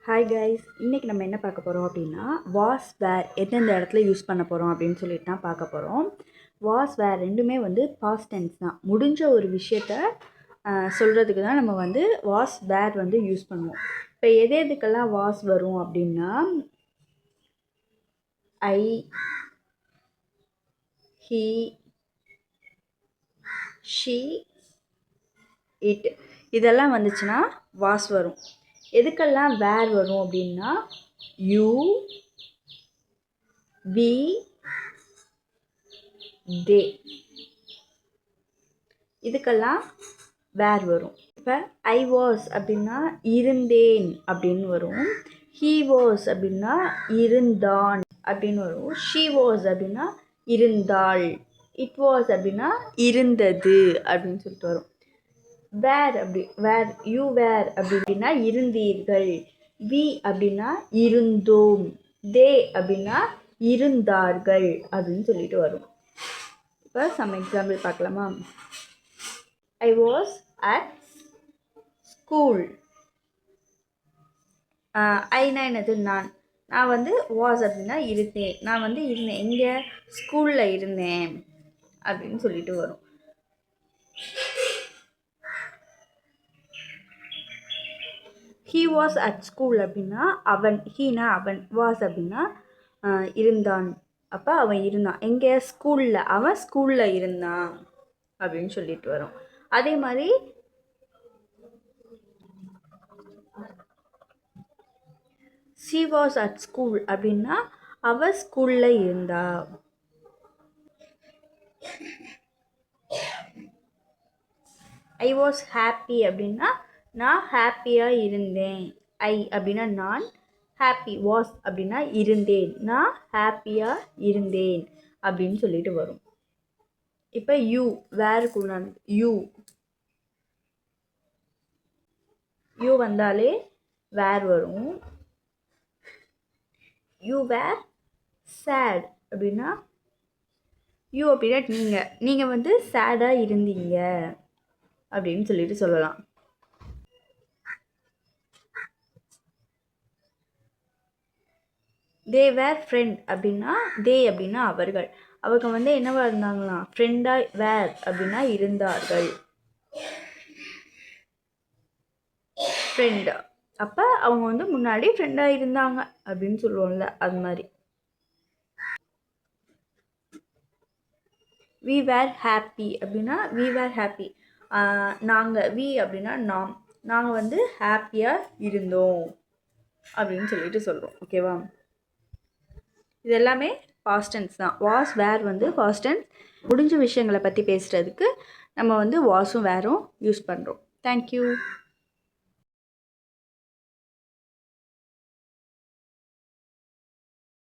Hi guys, இன்றைக்கி நம்ம என்ன பார்க்க போகிறோம் அப்படின்னா வாஸ் வேர் எந்தெந்த இடத்துல யூஸ் பண்ண போகிறோம் அப்படின்னு சொல்லிட்டு தான் பார்க்க போகிறோம். வாஸ் வேர் ரெண்டுமே பாஸ்ட் டென்ஸ் தான். முடிஞ்ச ஒரு விஷயத்த சொல்கிறதுக்கு தான் நம்ம வாஸ் வேர் யூஸ் பண்ணுவோம். இப்போ எதுக்கெல்லாம் வாஸ் வரும் அப்படின்னா ஐ, ஹீ, ஷீ, இட் இதெல்லாம் வந்துச்சுன்னா வாஸ் வரும். எதுக்கெல்லாம் வேர் வரும் அப்படின்னா யூ, வி, தே இதுக்கெல்லாம் வேர் வரும். இப்போ ஐ வாஸ் அப்படின்னா இருந்தேன் அப்படின்னு வரும். ஹீ வாஸ் அப்படின்னா இருந்தான் அப்படின்னு வரும். ஷீ வாஸ் அப்படின்னா இருந்தாள். இட் வாஸ் அப்படின்னா இருந்தது அப்படின்னு சொல்லிட்டு வரும். வேர் யூ வேர் அப்படின்னா இருந்தீர்கள். வி அப்படின்னா இருந்தோம். தே அப்படின்னா இருந்தார்கள் அப்படின்னு சொல்லிட்டு வரும். இப்போ சம் எக்ஸாம்பிள் பார்க்கலாமா? I was at school. ஐனா என்னது? நான் வாஸ் அப்படின்னா இருந்தேன். நான் இருந்தேன். எங்கே? ஸ்கூலில் இருந்தேன் அப்படின்னு சொல்லிட்டு வரும். ஹீ வாஸ் அட் ஸ்கூல் அப்படின்னா அவன். ஹீனா அவன். வாஸ் அப்படின்னா இருந்தான். அப்போ அவன் இருந்தான். எங்கே? ஸ்கூலில். அவன் ஸ்கூலில் இருந்தான் அப்படின்னு சொல்லிட்டு வரும். அதே மாதிரி ஷீ வாஸ் அட் ஸ்கூல் அப்படின்னா அவள் ஸ்கூலில் இருந்தா. ஐ வாஸ் ஹாப்பி அப்படின்னா நான் ஹாப்பியாக இருந்தேன். ஐ அப்படின்னா நான், ஹாப்பி. வாஸ் அப்படின்னா இருந்தேன். நான் ஹாப்பியாக இருந்தேன் அப்படின்னு சொல்லிட்டு வரும். இப்போ யூ வேறுக்குள்ளானது. யூ வந்தாலே வேர் வரும். யூ வேர் சேட் அப்படின்னா யூ அப்படின்னா நீங்கள் சேடாக இருந்தீங்க அப்படின்னு சொல்லிட்டு சொல்லலாம். தே வேர் ஃப்ரெண்ட் அப்படின்னா தே அப்படின்னா அவர்கள். அவங்க என்னவா இருந்தாங்களாம்? ஃப்ரெண்டாக. வேர் அப்படின்னா இருந்தார்கள். ஃப்ரெண்ட் அப்போ அவங்க முன்னாடி ஃப்ரெண்டாக இருந்தாங்க அப்படின்னு சொல்லுவோம்ல, அது மாதிரி. வி வேர் ஹாப்பி அப்படின்னா வி வேர் ஹாப்பி நாங்கள். வி அப்படின்னா நாங்கள் ஹாப்பியாக இருந்தோம் அப்படின்னு சொல்லிட்டு சொல்கிறோம். ஓகேவா? இது எல்லாமே பாஸ்ட் டென்ஸ் தான். Was were past tense. முடிஞ்ச விஷயங்களை பற்றி பேசுகிறதுக்கு நம்ம வாஸும் வேரும் யூஸ் பண்ணுறோம். தேங்க்யூ.